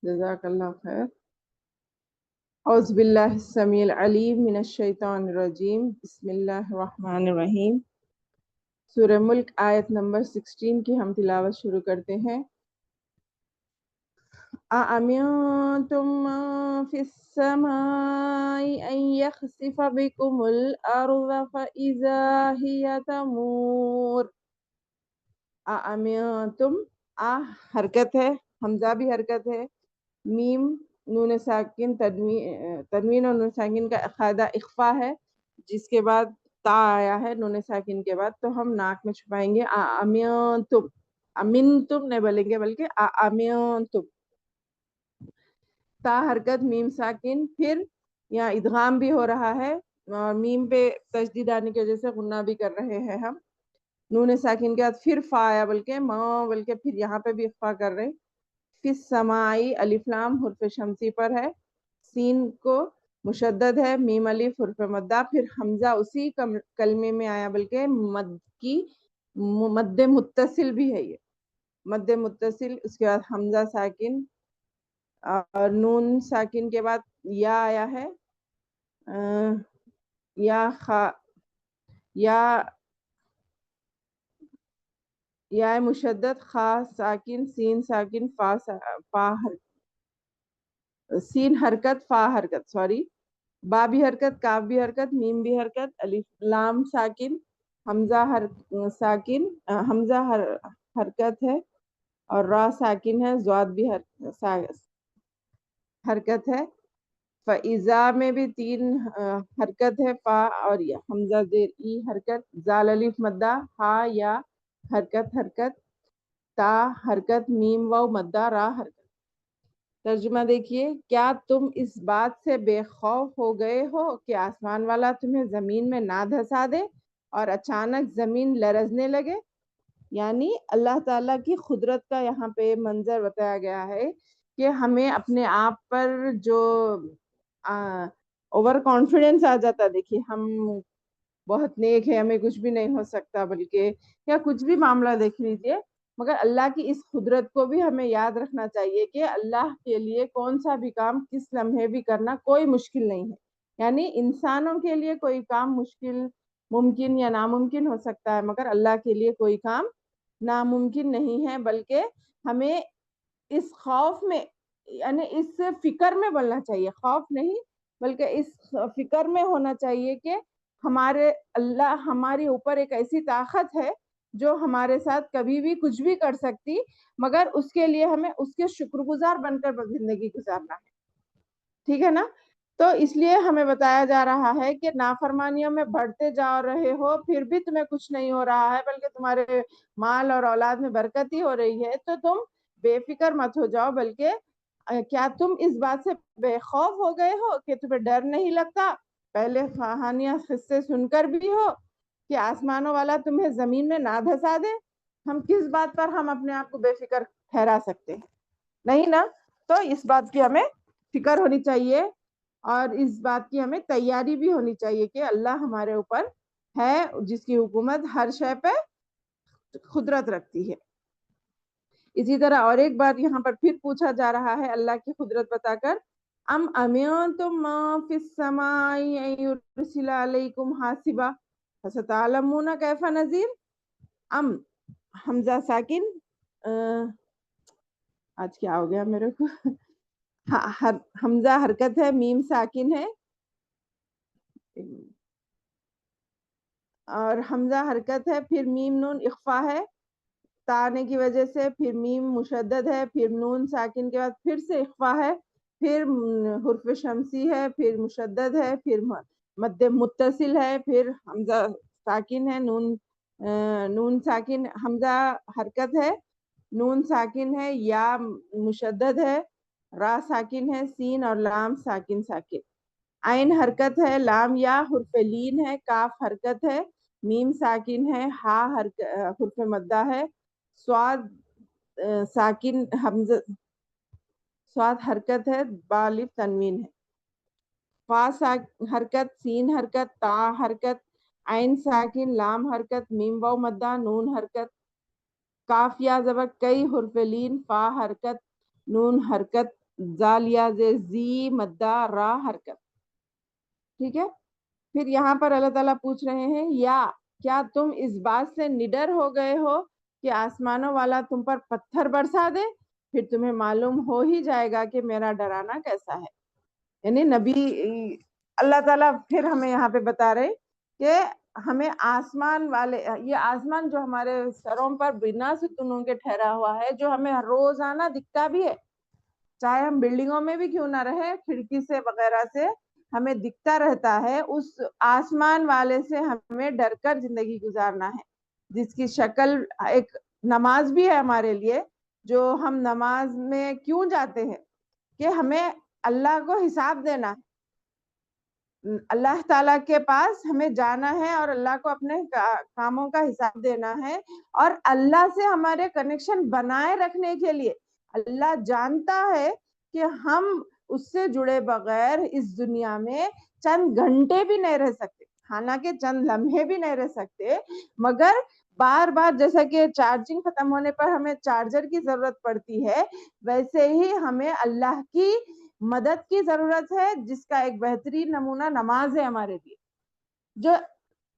جزاک اللہ خیر۔ اعوذ باللہ السمیع العلیم من الشیطان الرجیم، بسم اللہ الرحمن الرحیم۔ سورہ ملک آیت نمبر 16 کی ہم تلاوت شروع کرتے ہیں۔ اَأَمِنتُم مَّن فِي السَّمَاءِ أَن يَخْسِفَ بِكُمُ الْأَرْضَ فَإِذَا هِيَ تَمُورُ۔ اَأَمِنتُم، حرکت ہے، حمزہ بھی حرکت ہے، میم نون ساکن تنوین اور نون ساکن کا قاعدہ اخفا ہے، جس کے بعد تا آیا ہے نون ساکن کے بعد، تو ہم ناک میں چھپائیں گے۔ اَأَمِنتُم، امنتم نہیں بولیں گے بلکہ اَأَمِنتم۔ تا حرکت، میم ساکن، پھر یہاں ادغام بھی ہو رہا ہے اور میم پہ تشدید آنے کی وجہ سے غنہ بھی کر رہے ہیں ہم۔ نون ساکن کے بعد پھر فا آیا بلکہ بلکہ پھر یہاں پہ بھی اخفا کر رہے۔ فی السمائی، الف لام حرف شمسی پر ہے، سین کو مشدد ہے، میم الف حرف مدہ، پھر حمزہ اسی کلمے میں آیا بلکہ مد کی مد متصل بھی ہے، یہ مد متصل، اس کے بعد حمزہ ساکن اور نون ساکن کے بعد یا آیا ہے، یا مشدد، خا ساکن، سین ساکن، سین حرکت، فا حرکت، با بھی حرکت، کاف بھی حرکت، میم بھی حرکت، الف لام ساکن، حمزہ ساکن، حمزہ حرکت ہے اور را ساکن ہے، ضاد بھی حرکت ہے۔ فَإِذَا میں بھی 3 حرکت ہے، فا اور یا، حمزہ زیر ای حرکت، زال الف مدہ، ہا یا حرکت، تا حرکت، میم واو مدہ، را حرکت۔ ترجمہ دیکھیے، کیا تم اس بات سے بے خوف ہو گئے ہو کہ آسمان والا تمہیں زمین میں نہ دھسا دے اور اچانک زمین لرزنے لگے؟ یعنی اللہ تعالیٰ کی قدرت کا یہاں پہ منظر بتایا گیا ہے کہ ہمیں اپنے آپ پر جو اوور کانفیڈنس آ جاتا، دیکھیے ہم بہت نیک ہے، ہمیں کچھ بھی نہیں ہو سکتا، بلکہ یا کچھ بھی معاملہ دیکھ لیجئے، مگر اللہ کی اس قدرت کو بھی ہمیں یاد رکھنا چاہیے کہ اللہ کے لیے کون سا بھی کام کس لمحے بھی کرنا کوئی مشکل نہیں ہے۔ یعنی انسانوں کے لیے کوئی کام مشکل، ممکن یا ناممکن ہو سکتا ہے، مگر اللہ کے لیے کوئی کام ناممکن نہیں ہے، بلکہ ہمیں اس خوف میں، یعنی اس فکر میں بولنا چاہیے، خوف نہیں بلکہ اس فکر میں ہونا چاہیے کہ ہمارے اللہ ہماری اوپر ایک ایسی طاقت ہے جو ہمارے ساتھ کبھی بھی کچھ بھی کر سکتی، مگر اس کے لیے ہمیں اس کے شکر گزار بن کر زندگی گزارنا ہے، ٹھیک ہے نا؟ تو اس لیے ہمیں بتایا جا رہا ہے کہ نافرمانیوں میں بڑھتے جا رہے ہو، پھر بھی تمہیں کچھ نہیں ہو رہا ہے، بلکہ تمہارے مال اور اولاد میں برکت ہی ہو رہی ہے، تو تم بے فکر مت ہو جاؤ، بلکہ کیا تم اس بات سے بے خوف ہو گئے ہو کہ تمہیں ڈر نہیں لگتا پہلے کہانیاں قصے سن کر بھی ہو کہ آسمانوں والا تمہیں زمین میں نہ دھسا دے؟ ہم کس بات پر ہم اپنے آپ کو بے فکر ٹھہرا سکتے ہیں؟ نہیں نا؟ تو اس بات کی ہمیں فکر ہونی چاہیے اور اس بات کی ہمیں تیاری بھی ہونی چاہیے کہ اللہ ہمارے اوپر ہے، جس کی حکومت ہر شے پہ قدرت رکھتی ہے۔ اسی طرح اور ایک بار یہاں پر پھر پوچھا جا رہا ہے اللہ کی قدرت بتا کر، ام امنتم من فی السماء ان یرسل علیکم حاصبا فستعلمون کیف نذیر۔ ام حمزہ ساکن، آج کیا ہو گیا میرے کو، حمزہ حرکت ہے، میم ساکن ہے اور حمزہ حرکت ہے، پھر میم نون اخفا ہے تا آنے کی وجہ سے، پھر میم مشدد ہے، پھر نون ساکن کے بعد پھر سے اخفا ہے، پھر حرف شمسی ہے، پھر مشدد ہے، پھر مد متصل ہے، پھر حمزہ ساکن ہے، نون ساکن، حمزہ حرکت ہے، نون ساکن ہے، یا مشدد ہے، را ساکن ہے، سین اور لام ساکن عین حرکت ہے، لام یا حرف لین ہے، کاف حرکت ہے، میم ساکن ہے، ہا حرف مدہ ہے، سواد ساکن، حمزہ سواد حرکت ہے، با الف تنوین ہے، فا حرکت، سین حرکت، تا حرکت، عین ساکن، لام حرکت، میم واو مدہ، نون حرکت، کاف یا زبر، کئی حرف لین، فا حرکت، نون حرکت، زالیہ زی مدہ را حرکت. ٹھیک ہے. پھر یہاں پر اللہ تعالیٰ پوچھ رہے ہیں یا کیا تم اس بات سے نڈر ہو گئے ہو کہ آسمانوں والا تم پر پتھر برسا دے؟ پھر تمہیں معلوم ہو ہی جائے گا کہ میرا ڈرانا کیسا ہے. یعنی نبی اللہ تعالیٰ پھر ہمیں یہاں پہ بتا رہے کہ ہمیں آسمان والے، یہ آسمان جو ہمارے سروں پر بنا ستونوں کے ٹھہرا ہوا ہے، جو ہمیں روزانہ دکھتا بھی ہے، چاہے ہم بلڈنگوں میں بھی کیوں نہ رہے، کھڑکی سے وغیرہ سے ہمیں دکھتا رہتا ہے، اس آسمان والے سے ہمیں ڈر کر زندگی گزارنا ہے، جس کی شکل ایک نماز بھی ہے ہمارے لیے. جو ہم نماز میں کیوں جاتے ہیں کہ ہمیں اللہ کو حساب دینا ہے، اللہ تعالیٰ کے پاس ہمیں جانا ہے اور اللہ کو اپنے کاموں کا حساب دینا ہے، اور اللہ سے ہمارے کنیکشن بنائے رکھنے کے لیے. اللہ جانتا ہے کہ ہم اس سے جڑے بغیر اس دنیا میں چند گھنٹے بھی نہیں رہ سکتے، حالانکہ چند لمحے بھی نہیں رہ سکتے، مگر بار بار جیسا کہ چارجنگ ختم ہونے پر ہمیں چارجر کی ضرورت پڑتی ہے، ویسے ہی ہمیں اللہ کی مدد کی ضرورت ہے، جس کا ایک بہترین نمونہ نماز ہے ہمارے لیے، جو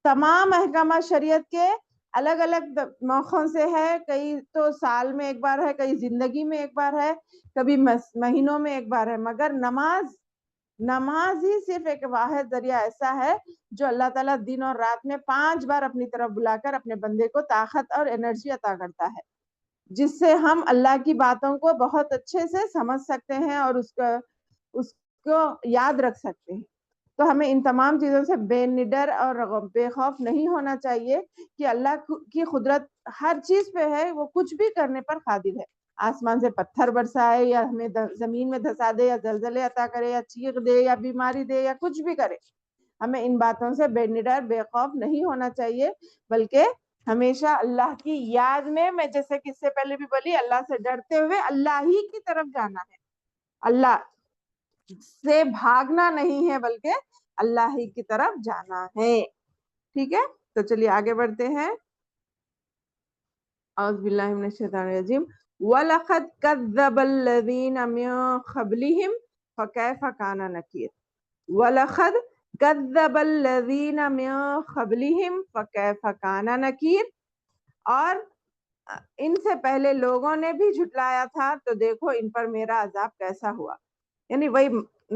تمام احکامات شریعت کے الگ الگ موقعوں سے ہے. کئی تو سال میں ایک بار ہے، کئی زندگی میں ایک بار ہے، کبھی مہینوں میں ایک بار ہے، مگر نماز ہی صرف ایک واحد ذریعہ ایسا ہے جو اللہ تعالیٰ دن اور رات میں 5 بار اپنی طرف بلا کر اپنے بندے کو طاقت اور انرجی عطا کرتا ہے، جس سے ہم اللہ کی باتوں کو بہت اچھے سے سمجھ سکتے ہیں اور اس کو یاد رکھ سکتے ہیں. تو ہمیں ان تمام چیزوں سے بے نڈر اور بے خوف نہیں ہونا چاہیے کہ اللہ کی قدرت ہر چیز پہ ہے، وہ کچھ بھی کرنے پر قادر ہے. آسمان سے پتھر برسائے یا ہمیں زمین میں دھسا دے یا زلزلے عطا کرے یا چیخ دے یا بیماری دے یا کچھ بھی کرے، ہمیں ان باتوں سے بے نڈر بے خوف نہیں ہونا چاہیے، بلکہ ہمیشہ اللہ کی یاد میں جیسے کہ اس سے پہلے بھی بولی، اللہ سے ڈرتے ہوئے اللہ ہی کی طرف جانا ہے، اللہ سے بھاگنا نہیں ہے، بلکہ اللہ ہی کی طرف جانا ہے. ٹھیک ہے. تو چلیے آگے بڑھتے ہیں. اعوذ باللہ من الشیطان الرجیم. وَلَقَدْ كَذَّبَ الَّذِينَ مِن قَبْلِهِمْ فَكَيْفَ كَانَ نَكِيرِ. وَلَقَدْ كَذَّبَ الَّذِينَ مِن قَبْلِهِمْ فَكَيْفَ كَانَ نَكِيرِ. اور ان سے پہلے لوگوں نے بھی جھٹلایا تھا، تو دیکھو ان پر میرا عذاب کیسا ہوا. یعنی وہی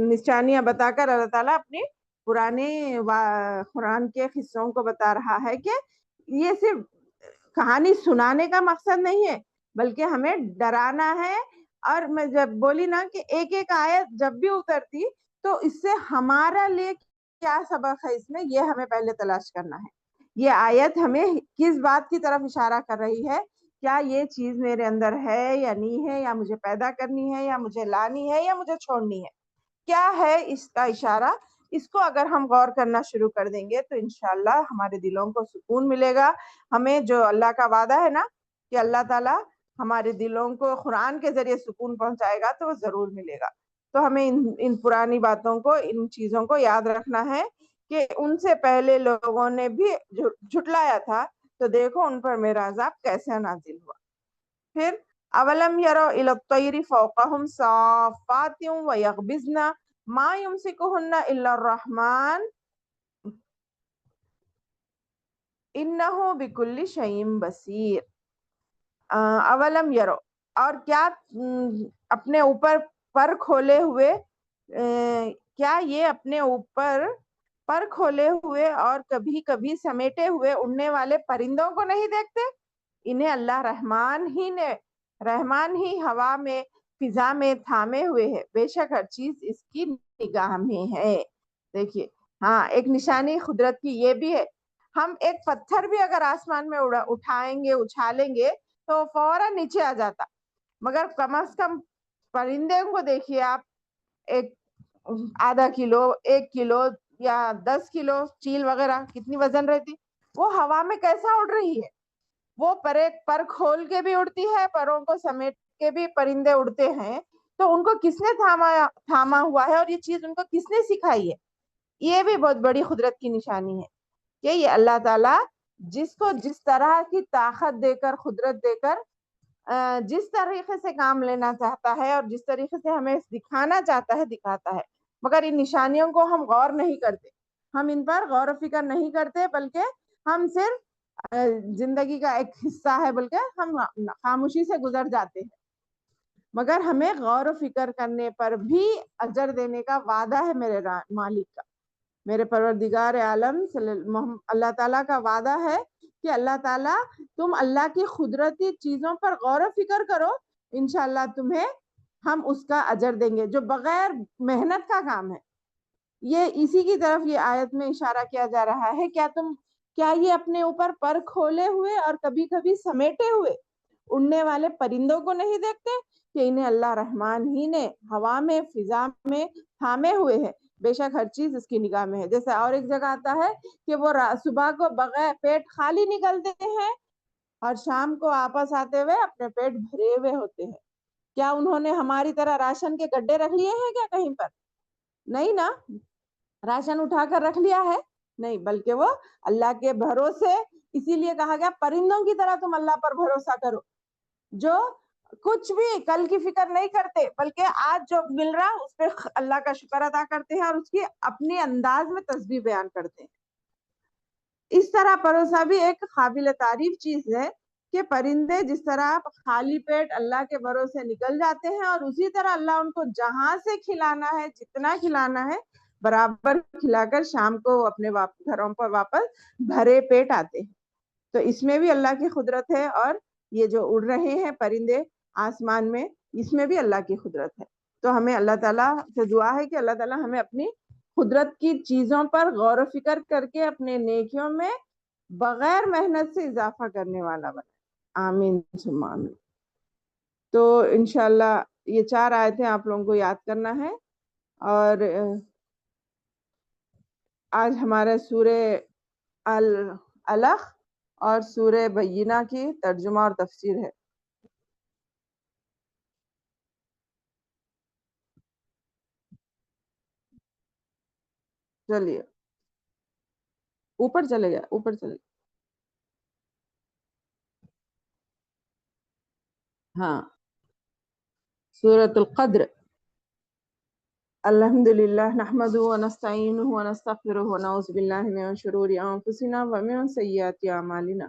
نشانیاں بتا کر اللہ تعالیٰ اپنی پرانے قرآن کے قصوں کو بتا رہا ہے کہ یہ صرف کہانی سنانے کا مقصد نہیں ہے، بلکہ ہمیں ڈرانا ہے. اور میں جب بولی نا کہ ایک ایک آیت جب بھی اترتی تو اس سے ہمارا لیے کیا سبق ہے، اس میں یہ ہمیں پہلے تلاش کرنا ہے. یہ آیت ہمیں کس بات کی طرف اشارہ کر رہی ہے؟ کیا یہ چیز میرے اندر ہے یا نہیں ہے، یا مجھے پیدا کرنی ہے، یا مجھے لانی ہے، یا مجھے چھوڑنی ہے؟ کیا ہے اس کا اشارہ؟ اس کو اگر ہم غور کرنا شروع کر دیں گے تو انشاءاللہ ہمارے دلوں کو سکون ملے گا. ہمیں جو اللہ کا وعدہ ہے نا کہ اللہ تعالیٰ ہمارے دلوں کو قرآن کے ذریعے سکون پہنچائے گا، تو وہ ضرور ملے گا. تو ہمیں ان پرانی باتوں کو، ان چیزوں کو یاد رکھنا ہے کہ ان سے پہلے لوگوں نے بھی جھٹلایا تھا، تو دیکھو ان پر میرا عذاب کیسے نازل ہوا. پھر اولم یروا الی الطیر فوقہم صافات ویقبضن ما یمسکہن الا الرحمن انہ بکل شیء بصیر. اولم یروا، اور کیا اپنے اوپر پر کھولے ہوئے، کیا یہ اپنے اوپر پر کھولے ہوئے اور کبھی کبھی سمیٹے ہوئے اڑنے والے پرندوں کو نہیں دیکھتے؟ انہیں اللہ رحمان ہی ہوا میں، فضا میں تھامے ہوئے ہے، بے شک ہر چیز اس کی نگاہ میں ہے. دیکھیے، ہاں ایک نشانی قدرت کی یہ بھی ہے. ہم ایک پتھر بھی اگر آسمان میں اٹھائیں گے، اچھالیں گے تو فوراً نیچے آ جاتا، مگر کم از کم پرندے کو دیکھیے آپ، ایک آدھا کلو، 1 کلو یا 10 کلو چیل وغیرہ کتنی وزن رہتی، وہ ہوا میں کیسا اڑ رہی ہے. وہ پر کھول کے بھی اڑتی ہے، پروں کو سمیٹ کے بھی پرندے اڑتے ہیں. تو ان کو کس نے تھاما ہوا ہے، اور یہ چیز ان کو کس نے سکھائی ہے؟ یہ بھی بہت بڑی قدرت کی نشانی ہے کہ یہ اللہ تعالیٰ جس کو جس طرح کی طاقت دے کر، قدرت دے کر جس طریقے سے کام لینا چاہتا ہے اور جس طریقے سے ہمیں دکھانا چاہتا ہے دکھاتا ہے، مگر ان نشانیوں کو ہم غور نہیں کرتے، ہم ان پر غور و فکر نہیں کرتے، بلکہ ہم صرف زندگی کا ایک حصہ ہے بلکہ ہم خاموشی سے گزر جاتے ہیں، مگر ہمیں غور و فکر کرنے پر بھی اجر دینے کا وعدہ ہے میرے مالک کا، میرے پروردگار عالم اللہ تعالیٰ کا وعدہ ہے کہ اللہ تعالیٰ تم اللہ کی قدرتی چیزوں پر غور و فکر کرو، انشاءاللہ تمہیں ہم اس کا اجر دیں گے، جو بغیر محنت کا کام ہے۔ یہ اسی کی طرف یہ آیت میں اشارہ کیا جا رہا ہے، کیا یہ اپنے اوپر پر کھولے ہوئے اور کبھی کبھی سمیٹے ہوئے اڑنے والے پرندوں کو نہیں دیکھتے کہ انہیں اللہ رحمان ہی نے ہوا میں فضا میں تھامے ہوئے ہیں، بے شک ہر چیز اس کی نگاہ میں ہے۔ جیسے اور ایک جگہ آتا ہے کہ وہ صبح کو بغیر پیٹ خالی نکلتے ہیں اور شام کو واپس آتے ہوئے اپنے پیٹ بھرے ہوئے ہوتے ہیں۔ کیا انہوں نے ہماری طرح راشن کے گڈھے رکھ لیے ہیں کیا کہیں پر؟ نہیں نا، راشن اٹھا کر رکھ لیا ہے؟ نہیں، بلکہ وہ اللہ کے بھروسے، اسی لیے کہا گیا پرندوں کی طرح تم اللہ پر بھروسہ کرو، جو کچھ بھی کل کی فکر نہیں کرتے، بلکہ آج جو مل رہا اس پہ اللہ کا شکر ادا کرتے ہیں اور اس کی اپنے انداز میں تسبیح بیان کرتے ہیں۔ اس طرح بھروسہ بھی ایک قابل تعریف چیز ہے کہ پرندے جس طرح خالی پیٹ اللہ کے بھروسے نکل جاتے ہیں اور اسی طرح اللہ ان کو جہاں سے کھلانا ہے، جتنا کھلانا ہے، برابر کھلا کر شام کو اپنے گھروں پر واپس بھرے پیٹ آتے ہیں۔ تو اس میں بھی اللہ کی قدرت ہے، اور یہ جو اڑ رہے ہیں پرندے آسمان میں، اس میں بھی اللہ کی قدرت ہے۔ تو ہمیں اللہ تعالیٰ سے دعا ہے کہ اللہ تعالیٰ ہمیں اپنی قدرت کی چیزوں پر غور و فکر کر کے اپنے نیکیوں میں بغیر محنت سے اضافہ کرنے والا بنائے، آمین ثم آمین۔ تو انشاءاللہ یہ 4 آیتیں آپ لوگوں کو یاد کرنا ہے، اور آج ہمارا سورہ العلق اور سورہ بینہ کی ترجمہ اور تفسیر ہے۔ چلیے اوپر چلے گیا ہاں، سورۃ القدر۔ الحمدللہ نحمدہ ونستعینہ ونستغفرہ ونعوذ باللہ من شرور انفسنا ومن سیئات اعمالنا،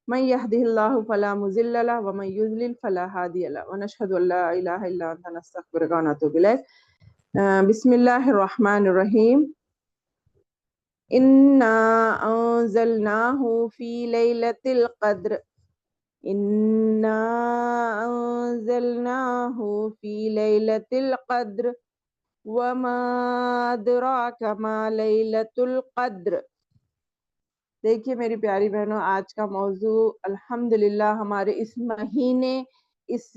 من یہدہ اللہ فلا مضل لہ ومن یضلل فلا ہادی لہ، ونشہد ان لا الہ الا انت نستغفرک ونتوب الیک۔ بسم اللہ الرحمن الرحیم۔ انا انزلناہ فی لیلۃ القدر، انا انزلناہ فی لیلۃ القدر وما ادراک ما لیلۃ القدر۔ دیکھیے میری پیاری بہنوں، آج کا موضوع الحمدللہ ہمارے اس مہینے، اس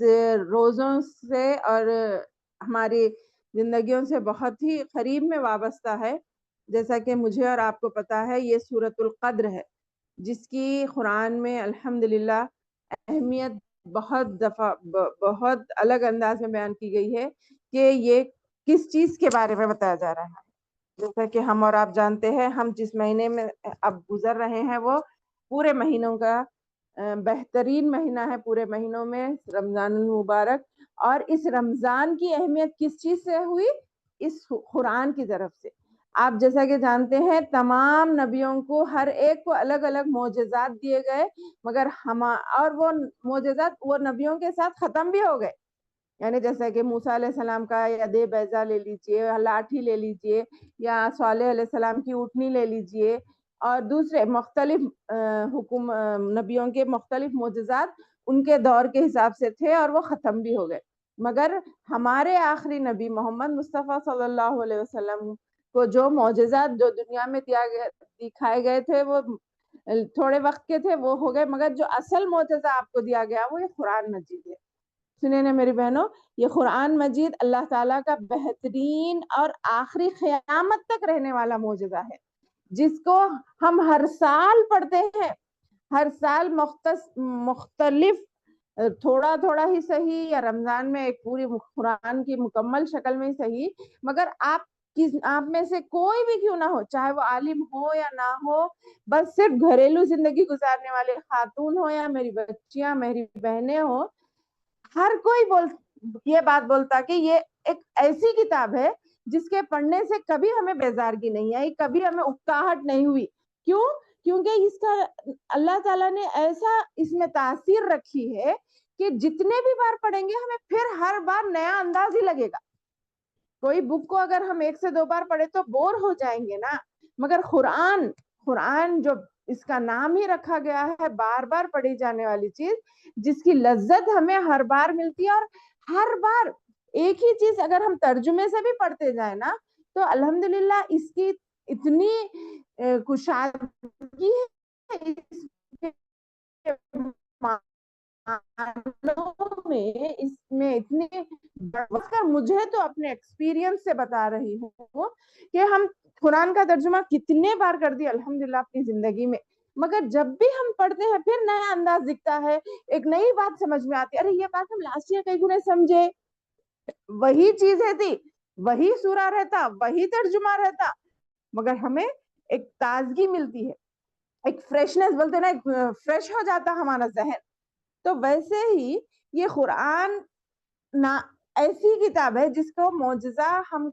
روزوں سے اور ہماری زندگیوں سے بہت ہی قریب میں وابستہ ہے۔ جیسا کہ مجھے اور آپ کو پتا ہے، یہ سورۃ القدر ہے، جس کی قرآن میں الحمدللہ اہمیت بہت الگ انداز میں بیان کی گئی ہے کہ یہ کس چیز کے بارے میں بتایا جا رہا ہے۔ جیسا کہ ہم اور آپ جانتے ہیں، ہم جس مہینے میں اب گزر رہے ہیں وہ پورے مہینوں کا بہترین مہینہ ہے، پورے مہینوں میں رمضان المبارک۔ اور اس رمضان کی اہمیت کس چیز سے ہوئی؟ اس قرآن کی طرف سے۔ آپ جیسا کہ جانتے ہیں، تمام نبیوں کو ہر ایک کو الگ الگ معجزات دیے گئے، مگر اور وہ معجزات وہ نبیوں کے ساتھ ختم بھی ہو گئے۔ یعنی جیسا کہ موسیٰ علیہ السلام کا ید بیضا لے لیجئے، لاٹھی لے لیجئے، یا صالح علیہ السلام کی اونٹنی لے لیجئے، اور دوسرے مختلف نبیوں کے مختلف معجزات ان کے دور کے حساب سے تھے اور وہ ختم بھی ہو گئے۔ مگر ہمارے آخری نبی محمد مصطفیٰ صلی اللہ علیہ وسلم کو جو معجزات جو دنیا میں دکھائے گئے تھے وہ تھوڑے وقت کے تھے، وہ ہو گئے، مگر جو اصل معجزہ آپ کو دیا گیا وہ یہ قرآن مجید ہے۔ سنیں نا میری بہنوں، یہ قرآن مجید اللہ تعالیٰ کا بہترین اور آخری قیامت تک رہنے والا معجزہ ہے، جس کو ہم ہر سال پڑھتے ہیں، ہر سال مختلف تھوڑا تھوڑا ہی صحیح، یا رمضان میں ایک پوری قرآن کی مکمل شکل میں ہی صحیح، مگر آپ میں سے کوئی بھی کیوں نہ ہو، چاہے وہ عالم ہو یا نہ ہو، بس صرف گھریلو زندگی گزارنے والے خاتون ہو یا میری بچیاں، میری بہنیں ہوں، ہر کوئی یہ بات بولتا کہ یہ ایک ایسی کتاب ہے جس کے پڑھنے سے کبھی ہمیں بیزارگی نہیں آئی, کبھی ہمیں اکتاہٹ نہیں ہوئی. کیوں؟ کیونکہ اس کا اللہ تعالیٰ نے ایسا اس میں تاثیر رکھی ہے کہ جتنے بھی بار پڑھیں گے ہمیں پھر ہر بار نیا انداز ہی لگے گا. کوئی بک کو اگر ہم 1 سے 2 بار پڑھے تو بور ہو جائیں گے نا, مگر قرآن جو اس کا نام ہی رکھا گیا ہے بار بار پڑھی جانے والی چیز, جس کی لذت ہمیں ہر بار ملتی ہے, اور ہر بار ایک ہی چیز اگر ہم ترجمے سے بھی پڑھتے جائیں نا تو الحمدللہ اس کی اتنی کشادگی ہے اس میں اتنی, مجھے تو اپنے ایکسپیرینس سے بتا رہی ہوں کہ ہم قرآن کا ترجمہ کتنے بار کر دیا الحمدللہ اپنی زندگی میں, مگر جب بھی ہم پڑھتے ہیں پھر نیا انداز دکھتا ہے, ایک نئی بات سمجھ میں آتی ہے, ارے یہ بات ہم لاسٹ ایئر کئی گنے سمجھے, وہی چیزیں تھی, وہی سورہ رہتا, وہی ترجمہ رہتا, مگر ہمیں ایک تازگی ملتی ہے, ایک فریشنس بولتے نا, فریش ہو جاتا ہمارا ذہن. تو ویسے ہی یہ قرآن ایسی کتاب ہے جس کو معجزہ ہم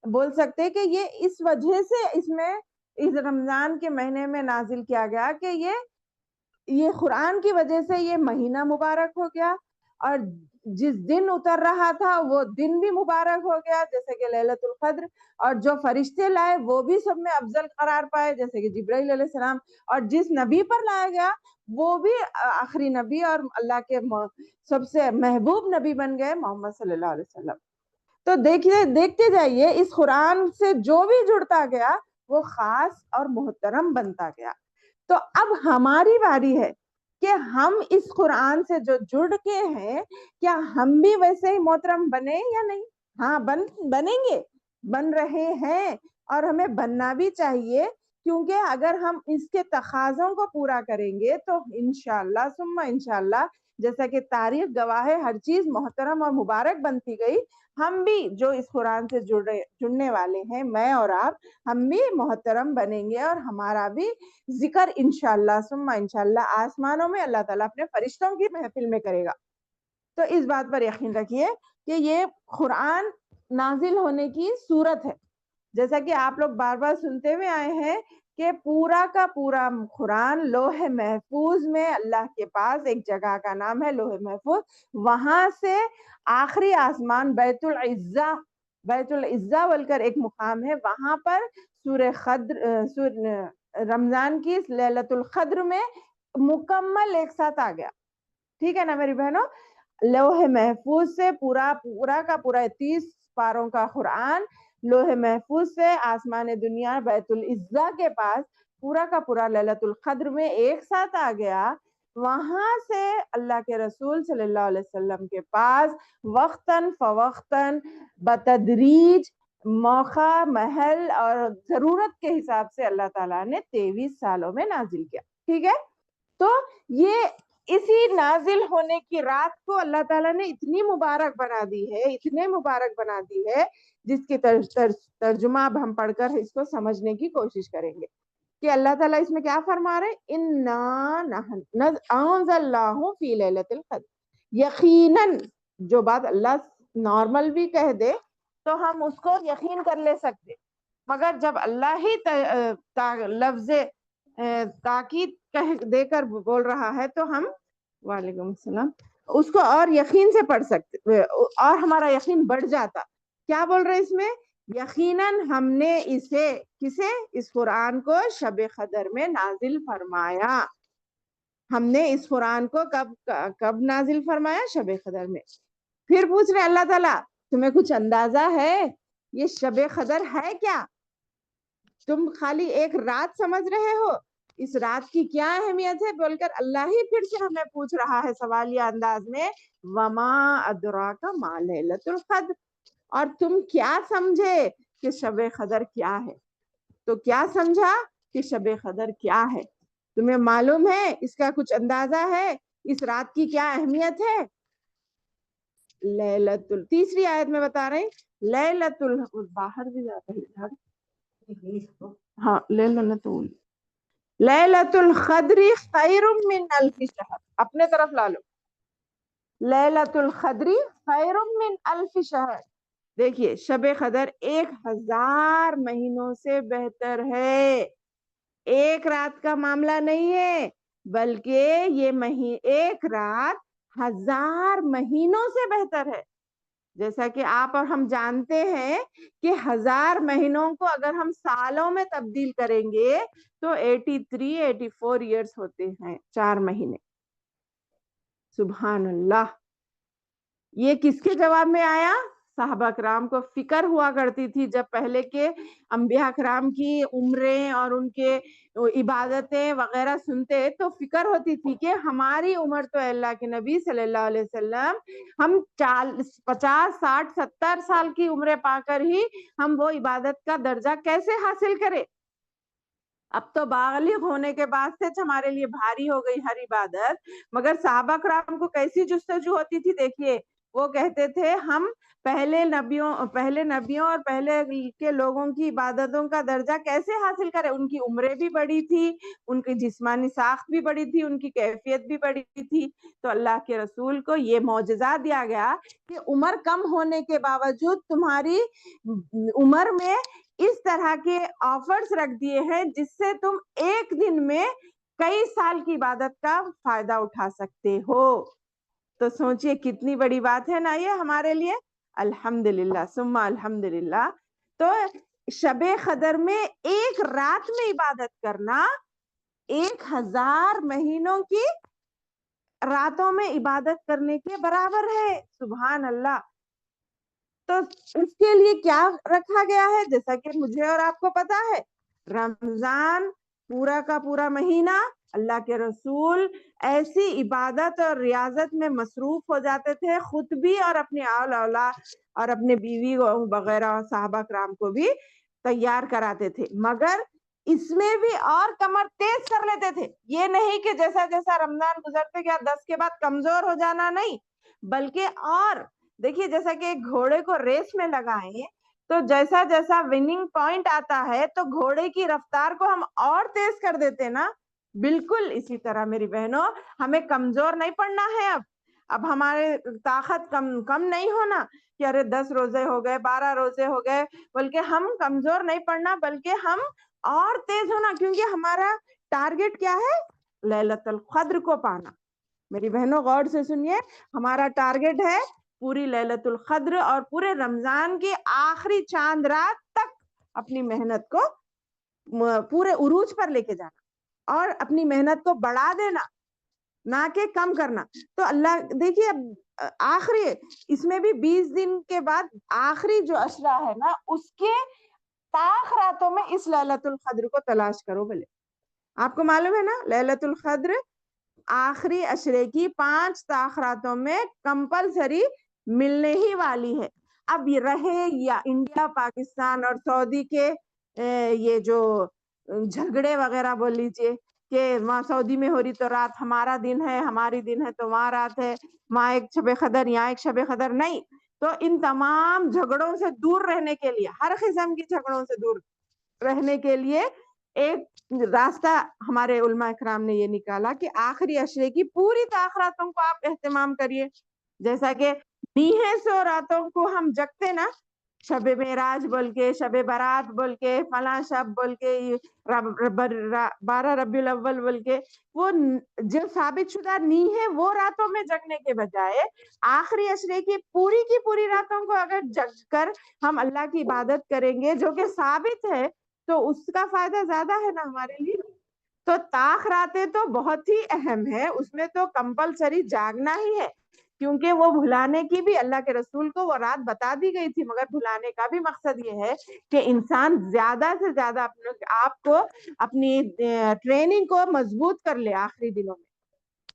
بول سکتے کہ یہ اس وجہ سے اس میں اس رمضان کے مہینے میں نازل کیا گیا کہ یہ قرآن کی وجہ سے یہ مہینہ مبارک ہو گیا, اور جس دن اتر رہا تھا وہ دن بھی مبارک ہو گیا جیسے کہ لیلۃ القدر, اور جو فرشتے لائے وہ بھی سب میں افضل قرار پائے جیسے کہ جبرائیل علیہ السلام, اور جس نبی پر لایا گیا وہ بھی آخری نبی اور اللہ کے سب سے محبوب نبی بن گئے محمد صلی اللہ علیہ وسلم. تو دیکھتے جائیے اس قرآن سے جو بھی جڑتا گیا وہ خاص اور محترم بنتا گیا. تو اب ہماری باری ہے کہ ہم اس قرآن سے جو جڑ کے ہیں کیا ہم بھی ویسے ہی محترم بنے یا نہیں؟ ہاں بنیں گے, بن رہے ہیں, اور ہمیں بننا بھی چاہیے, کیونکہ اگر ہم اس کے تقاضوں کو پورا کریں گے تو انشاءاللہ ثم انشاءاللہ جیسا کہ تاریخ گواہ ہے ہر چیز محترم اور مبارک بنتی گئی, ہم بھی جو اس قرآن سے جڑنے والے ہیں, میں اور آپ, ہم بھی محترم بنیں گے, اور ہمارا بھی ذکر انشاءاللہ ثم انشاءاللہ آسمانوں میں اللہ تعالیٰ اپنے فرشتوں کی محفل میں کرے گا. تو اس بات پر یقین رکھیے کہ یہ قرآن نازل ہونے کی صورت ہے, جیسا کہ آپ لوگ بار بار سنتے ہوئے آئے ہیں کہ پورا کا پورا قرآن لوح محفوظ میں, اللہ کے پاس ایک جگہ کا نام ہے لوح محفوظ, وہاں سے آخری آسمان بیت العزہ بول کر ایک مقام ہے, وہاں پر رمضان کی لیلۃ القدر میں مکمل ایک ساتھ آ گیا. ٹھیک ہے نا میری بہنوں, لوح محفوظ سے پورا کا پورا 30 پاروں کا قرآن لوح محفوظ سے آسمان دنیا بیت العزہ کے پاس پورا کا پورا لیلۃ القدر میں ایک ساتھ آ گیا. وہاں سے اللہ کے رسول صلی اللہ علیہ وسلم کے پاس وقتاً فوقتاً بتدریج موقع محل اور ضرورت کے حساب سے اللہ تعالیٰ نے 23 سالوں میں نازل کیا. ٹھیک ہے, تو یہ اسی نازل ہونے کی رات کو اللہ تعالیٰ نے اتنی مبارک بنا دی ہے, اتنے مبارک بنا دی ہے, جس کی ترجمہ اب ہم پڑھ کر اس کو سمجھنے کی کوشش کریں گے کہ اللہ تعالیٰ اس میں کیا فرما رہے, اِنَّا أَنزَلْنَاهُ فِي لَيْلَةِ الْقَدْرِ. یقیناً جو بات اللہ نارمل بھی کہہ دے تو ہم اس کو یقین کر لے سکتے, مگر جب اللہ ہی لفظ تاکید دے کر بول رہا ہے تو ہم وعلیکم السلام اس کو اور یقین سے پڑھ سکتے, اور ہمارا یقین بڑھ جاتا. کیا بول رہے اس میں, یقیناً ہم نے اس قرآن کو شب قدر میں نازل فرمایا. ہم نے اس قرآن کو کب نازل فرمایا؟ شب قدر میں. پھر پوچھ رہے اللہ تعالیٰ تمہیں کچھ اندازہ ہے یہ شب قدر ہے کیا؟ تم خالی ایک رات سمجھ رہے ہو, اس رات کی کیا اہمیت ہے بول کر اللہ ہی پھر سے ہمیں پوچھ رہا ہے سوالیہ انداز میں, وما ادراک ما لیلۃ القدر, اور تم کیا سمجھے کہ شب قدر کیا ہے؟ تو کیا سمجھا کہ شب قدر کیا ہے؟ تمہیں معلوم ہے, اس کا کچھ اندازہ ہے, اس رات کی کیا اہمیت ہے؟ تیسری آیت میں بتا رہے لیلۃ باہر بھی جاتا ہے, ہاں لیلۃ القدر خیر من الف شہر, اپنے طرف لا لو, لیلۃ القدر خیر من الف شہر. دیکھیے شب قدر 1000 مہینوں سے بہتر ہے. ایک رات کا معاملہ نہیں ہے بلکہ یہ ایک رات 1000 مہینوں سے بہتر ہے. جیسا کہ آپ اور ہم جانتے ہیں کہ 1000 مہینوں کو اگر ہم سالوں میں تبدیل کریں گے تو 84 ایئرس ہوتے ہیں 4 مہینے. سبحان اللہ. یہ کس کے جواب میں آیا؟ صحابہ کرام کو فکر ہوا کرتی تھی جب پہلے کے انبیاء کرام کی عمریں اور ان کے عبادتیں وغیرہ سنتے تو فکر ہوتی تھی کہ ہماری عمر تو اللہ کے نبی صلی اللہ علیہ وسلم ہم 50 60 70 سال کی عمریں پا کر ہی ہم وہ عبادت کا درجہ کیسے حاصل کرے. اب تو بالغ ہونے کے بعد سے ہمارے لیے بھاری ہو گئی ہر عبادت. مگر صحابہ کرام کو کیسی جستجو ہوتی تھی. دیکھیے وہ کہتے تھے ہم پہلے نبیوں اور پہلے کے لوگوں کی عبادتوں کا درجہ کیسے حاصل کرے. ان کی عمریں بھی بڑی تھی, ان کی جسمانی ساخت بھی بڑی تھی, ان کی کیفیت بھی بڑی تھی. تو اللہ کے رسول کو یہ معجزہ دیا گیا کہ عمر کم ہونے کے باوجود تمہاری عمر میں اس طرح کے آفرز رکھ دیے ہیں جس سے تم ایک دن میں کئی سال کی عبادت کا فائدہ اٹھا سکتے ہو. تو سوچئے کتنی بڑی بات ہے نا یہ ہمارے لیے. الحمدللہ ثم الحمدللہ. تو شب قدر میں ایک رات میں عبادت کرنا 1000 مہینوں کی راتوں میں عبادت کرنے کے برابر ہے. سبحان اللہ. تو اس کے لیے کیا رکھا گیا ہے؟ جیسا کہ مجھے اور آپ کو پتا ہے, رمضان پورا کا پورا مہینہ اللہ کے رسول ایسی عبادت اور ریاضت میں مصروف ہو جاتے تھے, خود بھی اور اپنے آل اولاد اور اپنے بیوی وغیرہ صحابہ کرام کو بھی تیار کراتے تھے. مگر اس میں بھی اور کمر تیز کر لیتے تھے. یہ نہیں کہ جیسا جیسا رمضان گزرتے گیا 10 کے بعد کمزور ہو جانا, نہیں, بلکہ اور دیکھیے جیسا کہ ایک گھوڑے کو ریس میں لگائیں تو جیسا جیسا وننگ پوائنٹ آتا ہے تو گھوڑے کی رفتار کو ہم اور تیز کر دیتے نا. بالکل اسی طرح میری بہنوں ہمیں کمزور نہیں پڑنا ہے. اب ہمارے طاقت کم نہیں ہونا کہ ارے 10 روزے ہو گئے 12 روزے ہو گئے, بلکہ ہم کمزور نہیں پڑنا بلکہ ہم اور تیز ہونا, کیونکہ ہمارا ٹارگٹ کیا ہے؟ لیلۃ القدر کو پانا. میری بہنوں غور سے سنیے, ہمارا ٹارگٹ ہے پوری لیلۃ القدر اور پورے رمضان کی آخری چاند رات تک اپنی محنت کو پورے عروج پر لے کے جانا اور اپنی محنت کو بڑھا دینا, نہ کہ کم کرنا. تو اللہ دیکھیے اب آخری اس میں بھی 20 دن کے بعد آخری جو اشرا ہے نا اس کے تاخراتوں میں اس لیلۃ القدر کو تلاش کرو. بھلے آپ کو معلوم ہے نا لیلۃ القدر آخری اشرے کی 5 تاخراتوں میں کمپلسری ملنے ہی والی ہے. اب یہ رہے یا انڈیا پاکستان اور سعودی کے یہ جو جھگڑے وغیرہ بول لیجئے کہ وہاں سعودی میں ہو رہی تو رات ہمارا دن ہے, ہماری دن ہے تو وہاں رات ہے, وہاں ایک شب قدر یہاں ایک شب قدر, نہیں. تو ان تمام جھگڑوں سے دور رہنے کے لیے, ہر قسم کی جھگڑوں سے دور رہنے کے لیے ایک راستہ ہمارے علماء اکرام نے یہ نکالا کہ آخری اشرے کی پوری تاخراتوں کو آپ اہتمام کریے. جیسا کہ نیہیں سو راتوں کو ہم جگتے نا, شب معراج بول کے, شب برات بول کے, فلاں شب بول کے, 12 ربیع الاول بول کے, وہ جو ثابت شدہ نیہیں وہ راتوں میں جگنے کے بجائے آخری اشرے کی پوری راتوں کو اگر جگ کر ہم اللہ کی عبادت کریں گے جو کہ ثابت ہے تو اس کا فائدہ زیادہ ہے نا ہمارے لیے. تو تاخراتیں تو بہت ہی اہم ہے, اس میں تو کمپلسری جاگنا ہی ہے, کیونکہ وہ بھلانے کی بھی اللہ کے رسول کو وہ رات بتا دی گئی تھی. مگر بھلانے کا بھی مقصد یہ ہے کہ انسان زیادہ سے زیادہ اپنے آپ کو اپنی ٹریننگ کو مضبوط کر لے آخری دنوں میں,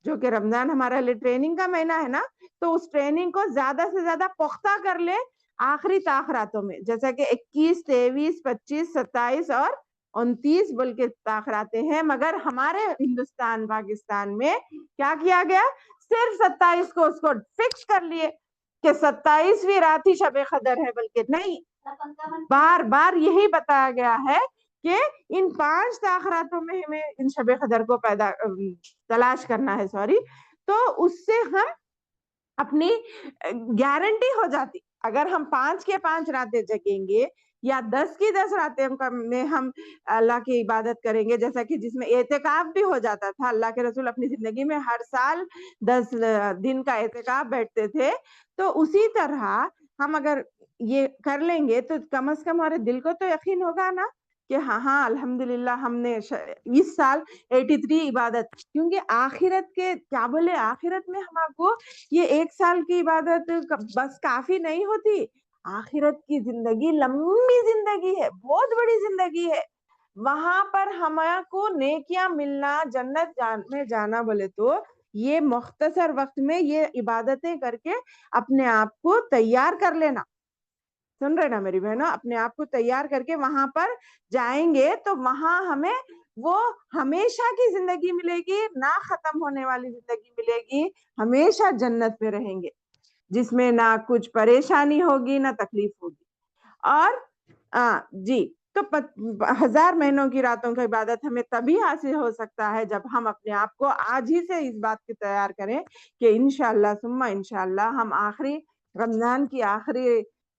جو کہ رمضان ہمارا لیے ٹریننگ کا مہینہ ہے نا, تو اس ٹریننگ کو زیادہ سے زیادہ پختہ کر لے آخری تاخراتوں میں. جیسا کہ 21 23 25 27 اور 29 بلکہ تاخراتے ہیں. مگر ہمارے ہندوستان پاکستان میں کیا کیا گیا, صرف 27 کو اس کو فکس کر لیے کہ 27ویں رات ہی شب قدر ہے, بلکہ نہیں, بار بار یہی بتایا گیا ہے کہ ان 5 تاخراتوں میں ہمیں ان شب قدر کو تلاش کرنا ہے. تو اس سے ہم اپنی گارنٹی ہو جاتی. اگر ہم 5 کے 5 راتیں جگیں گے یا 10 کی 10 راتیں میں ہم اللہ کی عبادت کریں گے، جیسا کہ جس میں اعتکاف بھی ہو جاتا تھا. اللہ کے رسول اپنی زندگی میں ہر سال 10 دن کا اعتکاف بیٹھتے تھے. تو اسی طرح ہم اگر یہ کر لیں گے تو کم از کم ہمارے دل کو تو یقین ہوگا نا کہ ہاں الحمدللہ ہم نے اس سال 83 عبادت. کیونکہ آخرت کے کیا بولے، آخرت میں ہم کو یہ 1 سال کی عبادت بس کافی نہیں ہوتی. آخرت کی زندگی لمبی زندگی ہے، بہت بڑی زندگی ہے. وہاں پر ہمارا کو نیکیاں ملنا، جنت میں جانا بولے تو یہ مختصر وقت میں یہ عبادتیں کر کے اپنے آپ کو تیار کر لینا. سن رہے نا میری بہنوں، اپنے آپ کو تیار کر کے وہاں پر جائیں گے تو وہاں ہمیں وہ ہمیشہ کی زندگی ملے گی، نہ ختم ہونے والی زندگی ملے گی. ہمیشہ جنت میں رہیں گے جس میں نہ کچھ پریشانی ہوگی نہ تکلیف ہوگی. اور جی تو 1000 مہینوں کی راتوں کی عبادت ہمیں تبھی حاصل ہو سکتا ہے جب ہم اپنے آپ کو آج ہی سے اس بات کی تیار کریں کہ انشاءاللہ ثم انشاءاللہ ہم آخری رمضان کی آخری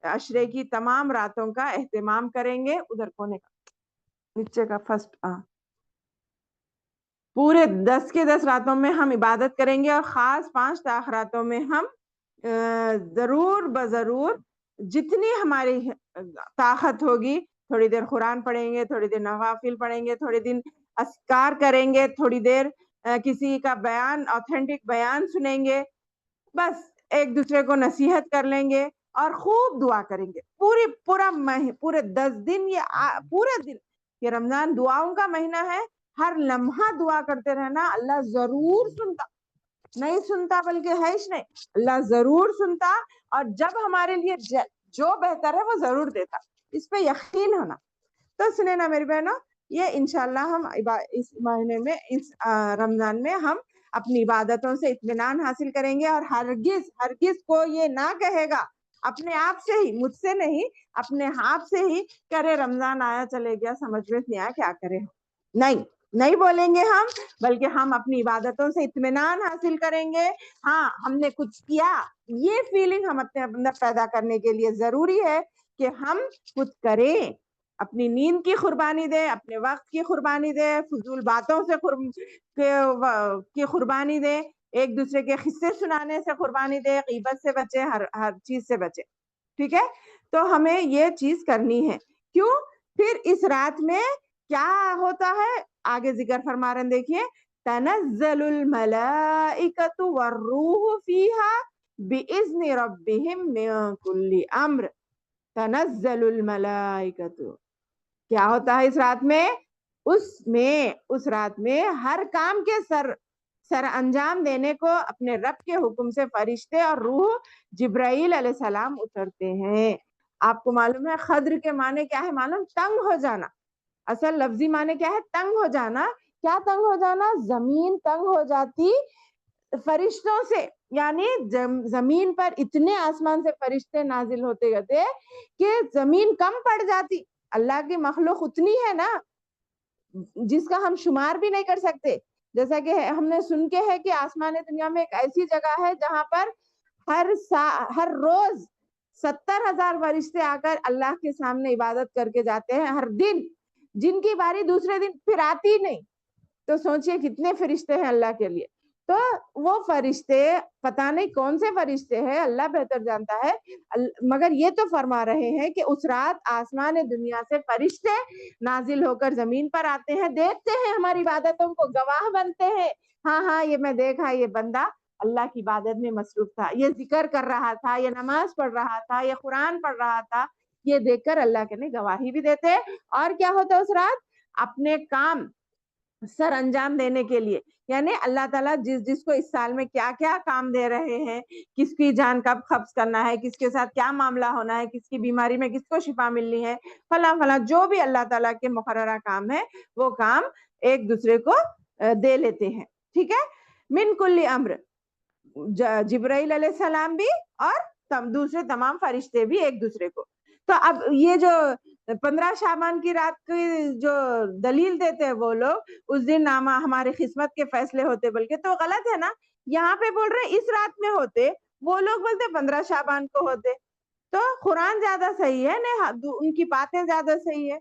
عشرے کی تمام راتوں کا اہتمام کریں گے. ادھر کونے کا نیچے کا فرسٹ پورے 10 کے 10 راتوں میں ہم عبادت کریں گے. اور خاص 5 تاخراتوں میں ہم ضرور بضرور جتنی ہماری طاقت ہوگی تھوڑی دیر قرآن پڑھیں گے، تھوڑی دیر نوافل پڑھیں گے، تھوڑی دن اذکار کریں گے، تھوڑی دیر کسی کا بیان، آتھینٹک بیان سنیں گے. بس ایک دوسرے کو نصیحت کر لیں گے اور خوب دعا کریں گے. پورے 10 دن یہ پورے دن یہ رمضان دعاؤں کا مہینہ ہے. ہر لمحہ دعا کرتے رہنا، اللہ ضرور سنتا. نہیں سنتا بلکہ ہے ہی نہیں، اللہ ضرور سنتا. اور جب ہمارے لیے جو بہتر ہے وہ ضرور دیتا، اس پہ یقین ہونا. تو سنے نا میری بہنوں، یہ انشاءاللہ ہم اس مہینے میں، اس رمضان میں ہم اپنی عبادتوں سے اطمینان حاصل کریں گے. اور ہرگز کو یہ نہ کہے گا اپنے آپ سے ہی، مجھ سے نہیں، اپنے آپ سے ہی کرے رمضان آیا چلے گیا، سمجھ میں نہیں آیا کیا کرے. نہیں بولیں گے ہم، بلکہ ہم اپنی عبادتوں سے اطمینان حاصل کریں گے. ہاں ہم نے کچھ کیا، یہ فیلنگ ہم اپنے اندر پیدا کرنے کے لیے ضروری ہے کہ ہم کچھ کریں. اپنی نیند کی قربانی دے، اپنے وقت کی قربانی دے، فضول باتوں سے کی قربانی دے، ایک دوسرے کے قصے سنانے سے قربانی دے، غیبت سے بچے، ہر چیز سے بچے. ٹھیک ہے، تو ہمیں یہ چیز کرنی ہے. کیوں؟ پھر اس رات میں کیا ہوتا ہے آگے ذکر فرما رہے ہیں، دیکھیے. تنزل الملائکۃ والروح فیہا باذن ربہم من کل امر. تنزل الملائکۃ، کیا ہوتا ہے اس رات میں؟ اس رات میں ہر کام کے سر انجام دینے کو اپنے رب کے حکم سے فرشتے اور روح جبرائیل علیہ السلام اترتے ہیں. آپ کو معلوم ہے خضر کے معنی کیا ہے؟ معلوم؟ تنگ ہو جانا. اصل لفظی معنی کیا ہے؟ تنگ ہو جانا. کیا تنگ ہو جانا؟ زمین تنگ ہو جاتی فرشتوں سے. یعنی زمین پر اتنے آسمان سے فرشتے نازل ہوتے گئے کہ زمین کم پڑ جاتی. اللہ کی مخلوق اتنی ہے نا جس کا ہم شمار بھی نہیں کر سکتے. جیسا کہ ہم نے سن کے ہے کہ آسمان دنیا میں ایک ایسی جگہ ہے جہاں پر ہر روز 70,000 فرشتے آ کر اللہ کے سامنے عبادت کر کے جاتے ہیں ہر دن، جن کی باری دوسرے دن پھر آتی نہیں. تو سوچئے کتنے فرشتے ہیں اللہ کے لیے. تو وہ فرشتے پتہ نہیں کون سے فرشتے ہیں، اللہ بہتر جانتا ہے. مگر یہ تو فرما رہے ہیں کہ اس رات آسمان دنیا سے فرشتے نازل ہو کر زمین پر آتے ہیں، دیکھتے ہیں ہماری عبادتوں کو، گواہ بنتے ہیں. ہاں یہ میں دیکھا، یہ بندہ اللہ کی عبادت میں مصروف تھا، یہ ذکر کر رہا تھا، یہ نماز پڑھ رہا تھا، یہ قرآن پڑھ رہا تھا. یہ دیکھ کر اللہ کے نے گواہی بھی دیتے. اور کیا ہوتا ہے اس رات؟ اپنے کام سر انجام دینے کے لیے، یعنی اللہ تعالیٰ جس کو اس سال میں کیا کیا کام دے رہے ہیں، کس کی جان کب قبض کرنا ہے، کس کے ساتھ کیا معاملہ ہونا ہے، کس کی بیماری میں کس کو شفا ملنی ہے، فلاں جو بھی اللہ تعالیٰ کے مقررہ کام ہے وہ کام ایک دوسرے کو دے لیتے ہیں. ٹھیک ہے. من کل امر، جبرائیل علیہ السلام بھی اور دوسرے تمام فرشتے بھی ایک دوسرے کو. تو اب یہ جو 15 شعبان کی رات کی جو دلیل دیتے ہیں وہ لوگ، اس دن ہماری قسمت کے فیصلے ہوتے، بلکہ تو غلط ہے نا. یہاں پہ بول رہے اس رات میں ہوتے وہ لوگ بولتے 15 شعبان کو ہوتے. تو قرآن زیادہ صحیح ہے نہیں ان کی باتیں زیادہ صحیح ہے.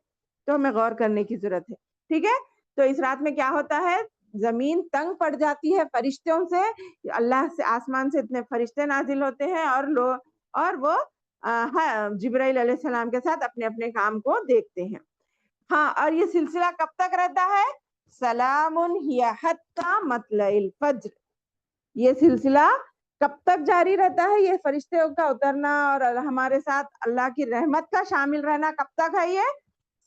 تو ہمیں غور کرنے کی ضرورت ہے. ٹھیک ہے. تو اس رات میں کیا ہوتا ہے, زمین تنگ پڑ جاتی ہے فرشتوں سے, اللہ سے آسمان سے اتنے فرشتے نازل ہوتے ہیں اور وہ جبرائیل علیہ السلام کے ساتھ اپنے اپنے کام کو دیکھتے ہیں. ہاں, اور یہ سلسلہ کب تک رہتا ہے؟ سلام ہی حتی مطلع الفجر. یہ سلسلہ کب تک جاری رہتا ہے؟ یہ فرشتوں کا اترنا اور ہمارے ساتھ اللہ کی رحمت کا شامل رہنا کب تک ہے؟ یہ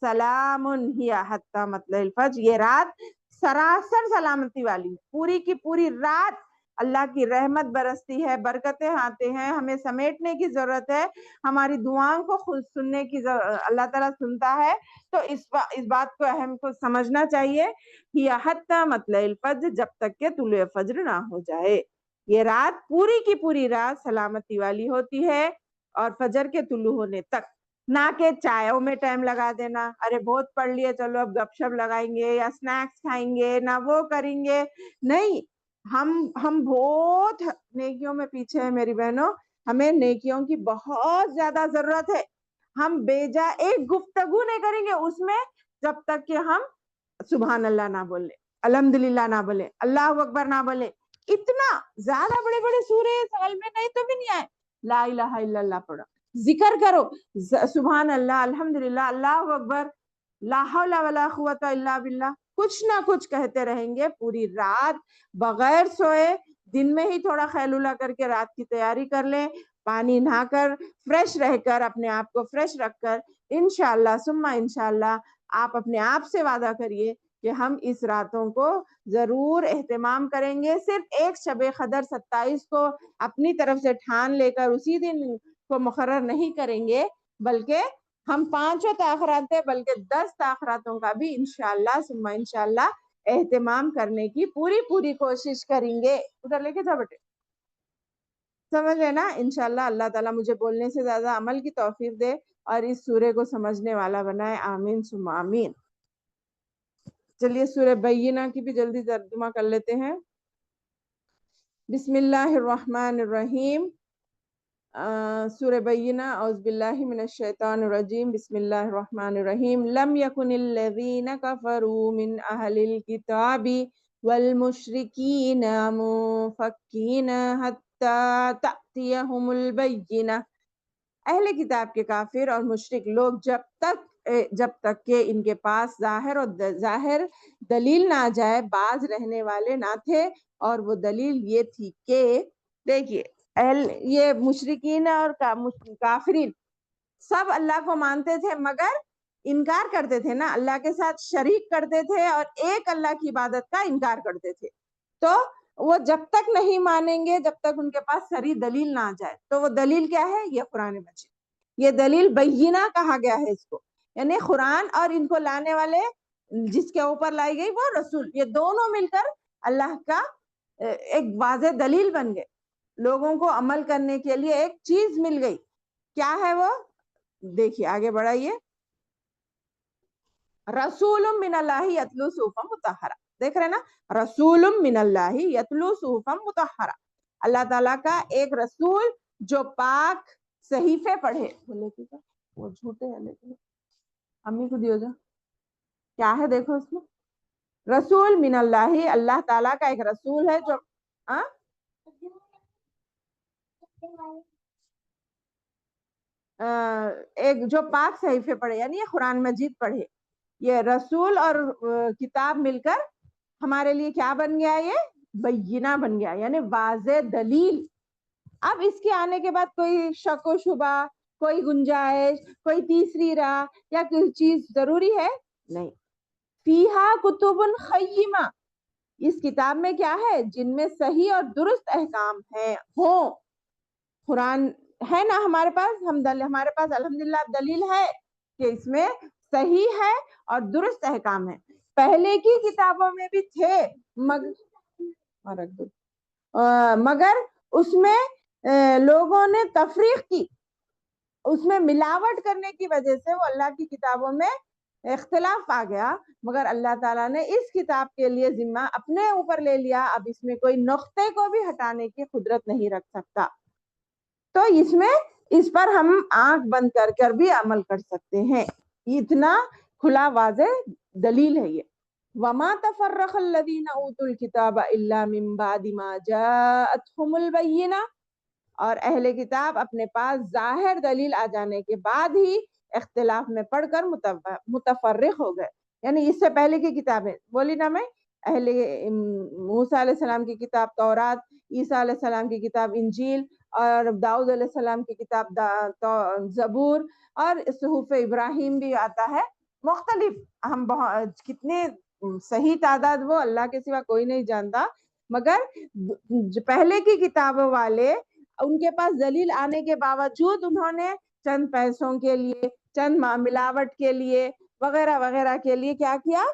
سلام ہی حتی مطلع الفجر. یہ رات سراسر سلامتی والی, پوری کی پوری رات اللہ کی رحمت برستی ہے, برکتیں آتے ہیں, ہمیں سمیٹنے کی ضرورت ہے, ہماری دعاؤں کو خود سننے کی اللہ تعالیٰ سنتا ہے. تو اس بات کو اہم کو سمجھنا چاہیے کہ حتی مطلع الفجر, جب تک کہ طلوع فجر نہ ہو جائے. یہ رات پوری کی پوری رات سلامتی والی ہوتی ہے اور فجر کے طلوع ہونے تک. نہ کہ چائےوں میں ٹائم لگا دینا, ارے بہت پڑھ لیے چلو اب گپ شپ لگائیں گے یا سنیکس کھائیں گے, نہ وہ کریں گے. نہیں, ہم بہت نیکیوں میں پیچھے ہیں میری بہنوں, ہمیں نیکیوں کی بہت زیادہ ضرورت ہے. ہم بیجا ایک گفتگو نہیں کریں گے اس میں جب تک کہ ہم سبحان اللہ نہ بولے, الحمدللہ نہ بولے, اللہ اکبر نہ بولے. اتنا زیادہ بڑے بڑے سورے سال میں نہیں تو بھی نہیں آئے, لا الہ الا اللہ پڑھو, ذکر کرو, سبحان اللہ, الحمدللہ, اللہ اکبر, لا حول ولا قوت الا باللہ, کچھ نہ کچھ کہتے رہیں گے پوری رات بغیر سوئے. دن میں ہی تھوڑا خیلولہ کر کے رات کی تیاری کر لیں, پانی نہا کر فریش رہ کر اپنے آپ کو فریش رکھ کر انشاءاللہ ثم انشاءاللہ آپ اپنے آپ سے وعدہ کریے کہ ہم اس راتوں کو ضرور اہتمام کریں گے. صرف ایک شب قدر 27 کو اپنی طرف سے ٹھان لے کر اسی دن کو مقرر نہیں کریں گے, بلکہ ہم 5 تاخرات ہیں, بلکہ 10 تاخراتوں کا بھی انشاءاللہ ثم انشاءاللہ اہتمام کرنے کی پوری کوشش کریں گے. ادھر لے کے جا بیٹے, سمجھ لینا. انشاءاللہ اللہ تعالیٰ مجھے بولنے سے زیادہ عمل کی توفیق دے اور اس سورے کو سمجھنے والا بنائے, آمین ثم آمین. چلیے سورہ بینہ کی بھی جلدی ترجمہ کر لیتے ہیں. بسم اللہ الرحمن الرحیم. سورہ بینہ, اعوذ باللہ من الشیطان الرجیم, بسم اللہ الرحمن الرحیم. لم یکن الذین کفروا من اہل الکتاب والمشرکین منفکین حتی تأتیہم البینہ. اہل کتاب کے کافر اور مشرک لوگ جب تک کہ ان کے پاس ظاہر دلیل نہ جائے باز رہنے والے نہ تھے. اور وہ دلیل یہ تھی کہ دیکھیے یہ مشرکین اور کافرین سب اللہ کو مانتے تھے مگر انکار کرتے تھے نا, اللہ کے ساتھ شریک کرتے تھے اور ایک اللہ کی عبادت کا انکار کرتے تھے. تو وہ جب تک نہیں مانیں گے جب تک ان کے پاس صریح دلیل نہ جائے. تو وہ دلیل کیا ہے؟ یہ قرآن مجید. یہ دلیل بینہ کہا گیا ہے اس کو, یعنی قرآن اور ان کو لانے والے جس کے اوپر لائی گئی وہ رسول, یہ دونوں مل کر اللہ کا ایک واضح دلیل بن گئے. لوگوں کو عمل کرنے کے لیے ایک چیز مل گئی. کیا ہے وہ؟ دیکھیے آگے بڑھائیے. رسول من اللہ یتلو صحفا مطہرہ, دیکھ رہے نا, رسول من اللہ یتلو صحفا مطہرہ, اللہ تعالیٰ کا ایک رسول جو پاک صحیفے پڑھے. وہ جھوٹے ہیں لیکن امی کو دیو جا, کیا ہے دیکھو اس میں, رسول من اللہ, اللہ تعالیٰ کا ایک رسول ہے جو ایک جو پاک صحیفے پڑھے, یعنی یہ قرآن مجید پڑھے. یہ رسول اور کتاب مل کر ہمارے لیے کیا بن گیا؟ یہ بینہ بن گیا, یعنی واضح دلیل. اب اس کے آنے کے بعد کوئی شک و شبہ, کوئی گنجائش, کوئی تیسری راہ یا کوئی چیز ضروری ہے؟ نہیں. فیہا کتب قیمہ, اس کتاب میں کیا ہے؟ جن میں صحیح اور درست احکام ہیں ہوں. قرآن ہے نا ہمارے پاس, ہمارے پاس الحمدللہ دلیل ہے کہ اس میں صحیح ہے اور درست احکام ہے. پہلے کی کتابوں میں بھی تھے مگر اس میں لوگوں نے تفریق کی, اس میں ملاوٹ کرنے کی وجہ سے وہ اللہ کی کتابوں میں اختلاف آ گیا. مگر اللہ تعالیٰ نے اس کتاب کے لیے ذمہ اپنے اوپر لے لیا. اب اس میں کوئی نقطے کو بھی ہٹانے کی قدرت نہیں رکھ سکتا. تو اس پر ہم آنکھ بند کر کر بھی عمل کر سکتے ہیں. اتنا کھلا واضح دلیل ہے یہ. وما تفرق الذين اوتوا الكتاب الا من بعد ما جاءتهم البينة، اور اہل کتاب اپنے پاس ظاہر دلیل آ جانے کے بعد ہی اختلاف میں پڑھ کر متفرق ہو گئے. یعنی اس سے پہلے کی کتابیں بولی نا میں، اہل موسیٰ علیہ السلام کی کتاب تورات، عیسیٰ علیہ السلام کی کتاب انجیل، اور داؤد علیہ السلام کی کتاب زبور، اور صحف ابراہیم بھی آتا ہے. مختلف ہم کتنے صحیح تعداد وہ اللہ کے سوا کوئی نہیں جانتا، مگر پہلے کی کتابوں والے ان کے پاس دلیل آنے کے باوجود انہوں نے چند پیسوں کے لیے، چند ملاوٹ کے لیے وغیرہ وغیرہ کے لیے کیا کیا،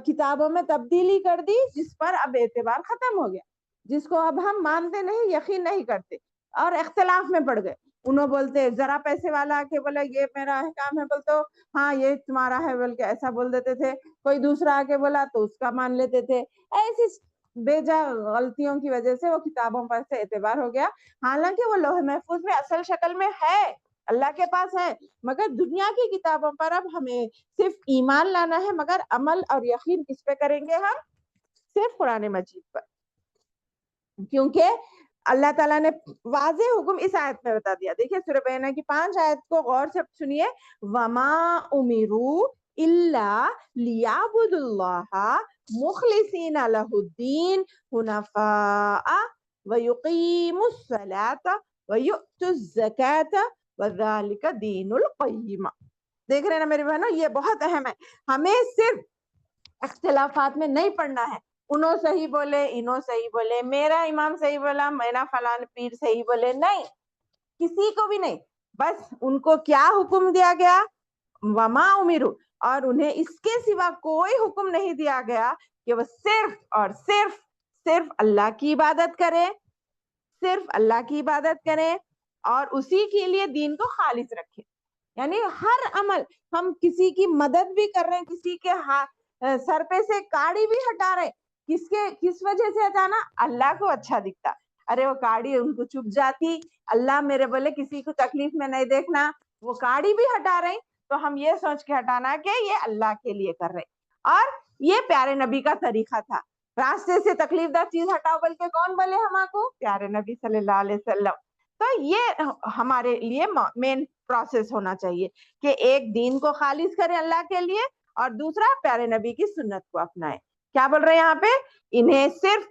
کتابوں میں تبدیلی کر دی، جس پر اب اعتبار ختم ہو گیا، جس کو اب ہم مانتے نہیں، یقین نہیں کرتے، اور اختلاف میں پڑ گئے. انہوں بولتے ذرا پیسے والا کے بولے یہ میرا احکام ہے، بولتے ہاں یہ تمہارا ہے بول کے ایسا بول دیتے تھے. کوئی دوسرا آ کے بولا تو اس کا مان لیتے تھے. ایسی بے جا غلطیوں کی وجہ سے وہ کتابوں پر سے اعتبار ہو گیا. حالانکہ وہ لوح محفوظ میں اصل شکل میں ہے، اللہ کے پاس ہے، مگر دنیا کی کتابوں پر اب ہمیں صرف ایمان لانا ہے، مگر عمل اور یقین کس پہ کریں گے ہم؟ صرف قرآن مجید پر. کیونکہ اللہ تعالیٰ نے واضح حکم اس آیت میں بتا دیا. دیکھیے سورہ بینہ کی 5 آیت کو غور سے سنیے. وما امروا الا لیعبدوا اللہ مخلصین لہ الدین حنفاء ویقیموا الصلاۃ ویؤتوا الزکاۃ وذالک دین القیمہ. دیکھ رہے ہیں نا میرے بہنوں، یہ بہت اہم ہے. ہمیں صرف اختلافات میں نہیں پڑھنا ہے، انہوں صحیح بولے انہوں صحیح بولے، میرا امام صحیح بولا میرا فلان پیر صحیح بولے، نہیں، کسی کو بھی نہیں. بس ان کو کیا حکم دیا گیا؟ وما امروا، اور انہیں اس کے سوا کوئی حکم نہیں دیا گیا کہ وہ صرف اور صرف اللہ کی عبادت کرے، صرف اللہ کی عبادت کریں اور اسی کے لیے دین کو خالص رکھیں. یعنی ہر عمل، ہم کسی کی مدد بھی کر رہے ہیں، کسی کے سر پہ سے کاڑی بھی ہٹا رہے، کس وجہ سے ہٹانا؟ اللہ کو اچھا دکھتا. ارے وہ کاڑی ان کو چپ جاتی، اللہ میرے بولے کسی کو تکلیف میں نہیں دیکھنا، وہ کاڑی بھی ہٹا رہے تو ہم یہ سوچ کے ہٹانا کہ یہ اللہ کے لیے کر رہے. اور یہ پیارے نبی کا طریقہ تھا. راستے سے تکلیف دہ چیز ہٹاؤ بول کے کون بولے ہم کو؟ پیارے نبی صلی اللہ علیہ وسلم. تو یہ ہمارے لیے مین پروسیس ہونا چاہیے کہ ایک دین کو خالص کریں اللہ کے لیے، اور دوسرا پیارے نبی کی سنت کو اپنائیں. کیا بول رہے ہیں یہاں پہ؟ انہیں صرف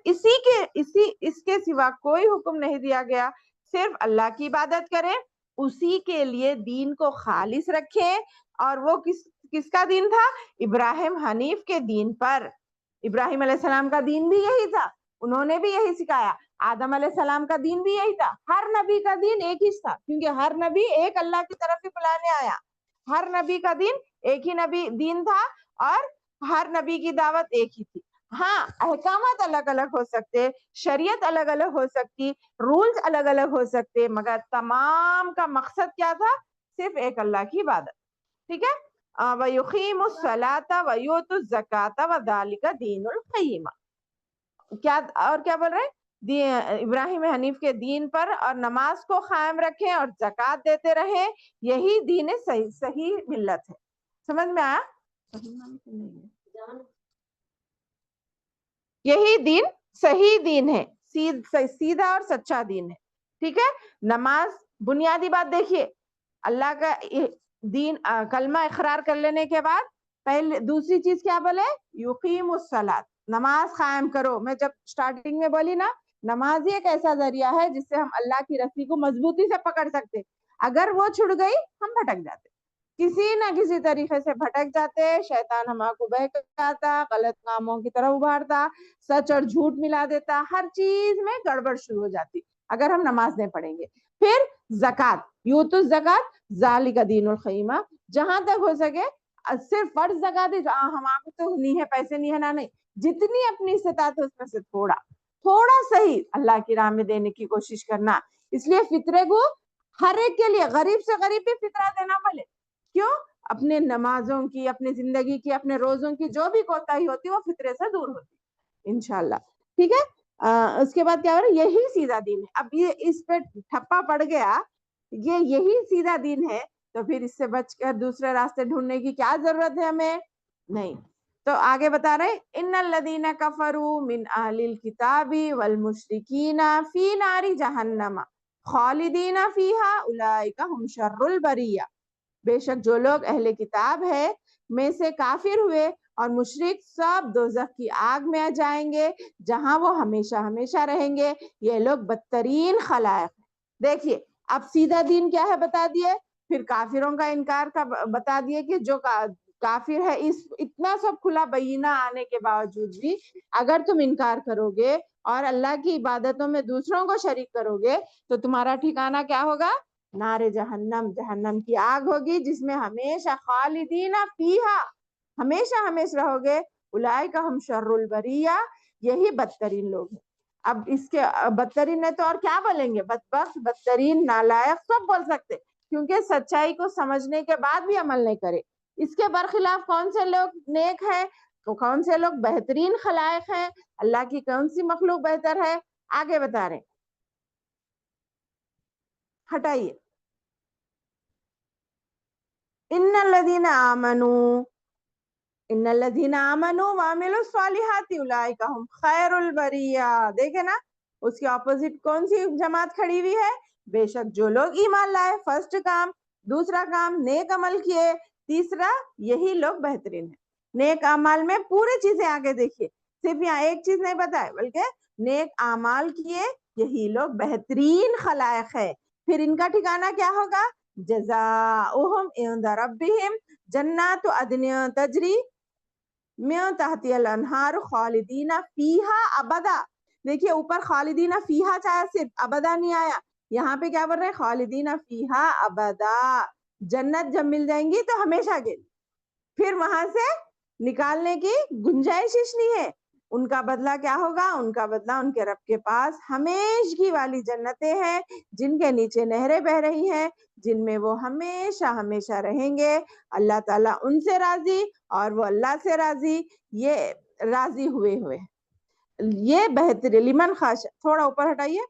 اس کے سوا کوئی حکم نہیں دیا گیا، صرف اللہ کی عبادت کریں، اسی کے لیے دین کو خالص رکھیں. اور وہ کس کا دین تھا؟ ابراہیم حنیف کے دین پر. ابراہیم علیہ السلام کا دین بھی یہی تھا، انہوں نے بھی یہی سکھایا. آدم علیہ السلام کا دین بھی یہی تھا. ہر نبی کا دین ایک ہی تھا، کیونکہ ہر نبی ایک اللہ کی طرف ہی بلانے آیا. ہر نبی کا دین ایک ہی نبی دین تھا، اور ہر نبی کی دعوت ایک ہی تھی. ہاں احکامات الگ الگ ہو سکتے، شریعت الگ الگ ہو سکتی، رولز الگ الگ ہو سکتے، مگر تمام کا مقصد کیا تھا؟ صرف ایک اللہ کی عبادت. ٹھیک ہے. وَيُقِيمُ الصَّلَاةَ وَيُؤْتُ الزَّكَاةَ وَذَلِكَ دِينُ الْقَيِّمَةِ. اور کیا بول رہے ہیں؟ ابراہیم حنیف کے دین پر اور نماز کو قائم رکھیں اور زکوٰۃ دیتے رہیں، یہی دین صحیح ملت ہے. سمجھ میں آیا؟ یہی دین صحیح دین ہے، سیدھا اور سچا دین ہے. ٹھیک ہے. نماز بنیادی بات دیکھیے، اللہ کا دین کلمہ اقرار کر لینے کے بعد پہلے دوسری چیز کیا بولے؟ یقیم الصلاۃ، نماز قائم کرو. میں جب سٹارٹنگ میں بولی نا، نماز ہی ایک ایسا ذریعہ ہے جس سے ہم اللہ کی رسی کو مضبوطی سے پکڑ سکتے. اگر وہ چھڑ گئی ہم بھٹک جاتے، کسی نہ کسی طریقے سے بھٹک جاتے. شیطان ہم کو بہکاتا، غلط کاموں کی طرح ابھارتا، سچ اور جھوٹ ملا دیتا، ہر چیز میں گڑبڑ شروع ہو جاتی اگر ہم نماز نہیں پڑھیں گے. پھر زکوٰۃ، یؤتوا الزکاۃ ذالک دین القیمہ، جہاں تک ہو سکے صرف فرض زکوٰۃ ہی، ہمارے تو نہیں ہے، پیسے نہیں ہے نا، نہیں، جتنی اپنی استطاعت ہے اس میں سے تھوڑا صحیح اللہ کی راہ میں دینے کی کوشش کرنا. اس لیے فطرے کو ہر ایک کے لیے، غریب سے غریب بھی فطرہ دینا پڑے. کیوں؟ اپنے نمازوں کی، اپنے زندگی کی، اپنے روزوں کی جو بھی کوتاہی ہوتی وہ فطرے سے دور ہوتی انشاءاللہ. ٹھیک ہے. اس کے بعد کیا ہو رہا ہے؟ یہی سیدھا دین ہے. اب یہ اس پہ ٹھپا پڑ گیا، یہی سیدھا دین ہے، تو پھر اس سے بچ کر دوسرے راستے ڈھونڈنے کی کیا ضرورت ہے ہمیں؟ نہیں. تو آگے بتا رہے ان الذین کفروا من اہل الکتاب والمشرکین فی نار جہنم خالدین فیہا اولئک هم شر البریہ. بے شک جو لوگ اہل کتاب ہے میں سے کافر ہوئے اور مشرک سب دوزخ کی آگ میں جائیں گے جہاں وہ ہمیشہ ہمیشہ رہیں گے. یہ لوگ بدترین خلائق ہیں. دیکھیے اب سیدھا دین کیا ہے بتا دیے، پھر کافروں کا انکار کا بتا دیے کہ جو کافر ہے اس اتنا سب کھلا بینہ آنے کے باوجود بھی اگر تم انکار کرو گے اور اللہ کی عبادتوں میں دوسروں کو شریک کرو گے تو تمہارا ٹھکانہ کیا ہوگا؟ نار جہنم، جہنم کی آگ ہوگی جس میں ہمیشہ خالدین فیہا، ہمیشہ ہمیشہ رہو گے. اولئک ہم شر البریہ، یہی بدترین لوگ ہیں. اب اس کے بدترین ہے تو اور کیا بولیں گے؟ بدبخت، بدترین، نالائق سب بول سکتے، کیونکہ سچائی کو سمجھنے کے بعد بھی عمل نہیں کرے. اس کے برخلاف کون سے لوگ نیک ہیں، تو کون سے لوگ بہترین خلائق ہیں، اللہ کی کون سی مخلوق بہتر ہے؟ آگے بتا رہے. ہٹائیے ان الذین آمنوا وعملوا الصالحات اولئک هم خیر البریہ. دیکھے نا اس کے اپوزٹ کون سی جماعت کھڑی ہوئی ہے؟ بے شک جو لوگ ایمان لائے، فرسٹ کام، دوسرا کام نیک عمل کیے، تیسرا یہی لوگ بہترین ہیں. نیک اعمال میں پوری چیزیں آگے دیکھیے، صرف یہاں ایک چیز نہیں بتائے بلکہ نیک اعمال کیے یہی لوگ بہترین خلائق ہے. پھر ان کا ٹھکانہ کیا ہوگا؟ جزاؤہم عند ربہم جنات عدن تجری من تحتی الانہار خالدین فیہا ابدا. دیکھیے اوپر خالدین فیہا چاہے صرف ابدا نہیں آیا، یہاں پہ کیا بول رہے ہیں؟ خالدین فیہا ابدا. جنت جب مل جائیں گی تو ہمیشہ کے، پھر وہاں سے نکالنے کی گنجائش نہیں ہے. ان کا بدلہ کیا ہوگا؟ ان کا بدلہ ان کے رب کے پاس ہمیشگی والی جنتیں ہیں جن کے نیچے نہریں بہ رہی ہیں، جن میں وہ ہمیشہ ہمیشہ رہیں گے. اللہ تعالیٰ ان سے راضی اور وہ اللہ سے راضی، یہ راضی ہوئے یہ بہتر لمن خاش. تھوڑا اوپر ہٹائیے.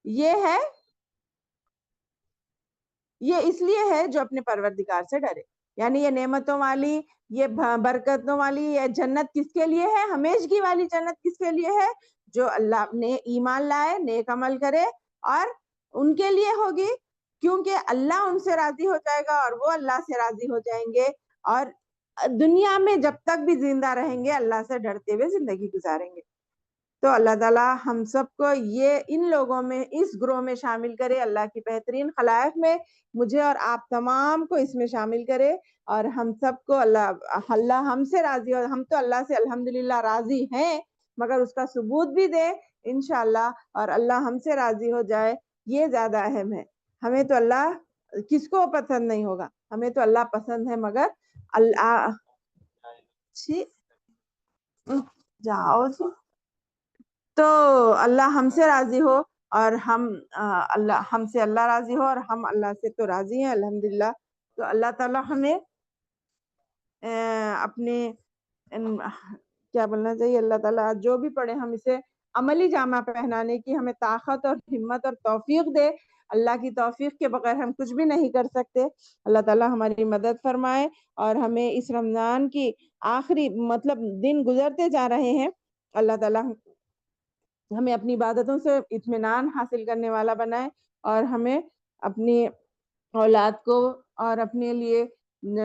یہ ہے، یہ اس لیے ہے جو اپنے پروردگار سے ڈرے. یعنی یہ نعمتوں والی، یہ برکتوں والی یہ جنت کس کے لیے ہے؟ ہمیشگی والی جنت کس کے لیے ہے؟ جو اللہ نے ایمان لائے، نیک عمل کرے، اور ان کے لیے ہوگی کیونکہ اللہ ان سے راضی ہو جائے گا اور وہ اللہ سے راضی ہو جائیں گے، اور دنیا میں جب تک بھی زندہ رہیں گے اللہ سے ڈرتے ہوئے زندگی گزاریں گے. تو اللہ تعالیٰ ہم سب کو یہ ان لوگوں میں، اس گروہ میں شامل کرے، اللہ کی بہترین خلائق میں مجھے اور آپ تمام کو اس میں شامل کرے، اور ہم سب کو اللہ ہم سے راضی ہو. ہم تو اللہ سے الحمدللہ راضی ہیں، مگر اس کا ثبوت بھی دے انشاءاللہ، اور اللہ ہم سے راضی ہو جائے یہ زیادہ اہم ہے. ہمیں تو اللہ کس کو پسند نہیں ہوگا، ہمیں تو اللہ پسند ہے، مگر اللہ جاؤ جی. تو اللہ ہم سے راضی ہو اور ہم سے اللہ راضی ہو، اور ہم اللہ سے تو راضی ہیں الحمدللہ. تو اللہ تعالیٰ ہمیں اپنے کیا بولنا چاہیے، اللہ تعالیٰ جو بھی پڑھے ہم اسے عملی جامہ پہنانے کی ہمیں طاقت اور ہمت اور توفیق دے. اللہ کی توفیق کے بغیر ہم کچھ بھی نہیں کر سکتے. اللہ تعالیٰ ہماری مدد فرمائے اور ہمیں اس رمضان کی آخری دن گزرتے جا رہے ہیں، اللہ تعالیٰ ہمیں اپنی عبادتوں سے اطمینان حاصل کرنے والا بنائے، اور ہمیں اپنی اولاد کو اور اپنے لیے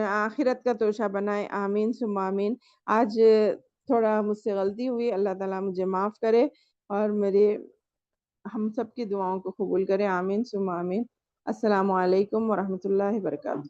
آخرت کا توشہ بنائے. آمین ثم آمین. آج تھوڑا مجھ سے غلطی ہوئی، اللہ تعالیٰ مجھے معاف کرے اور ہم سب کی دعاؤں کو قبول کرے. آمین ثم آمین. السلام علیکم ورحمۃ اللہ وبرکاتہ.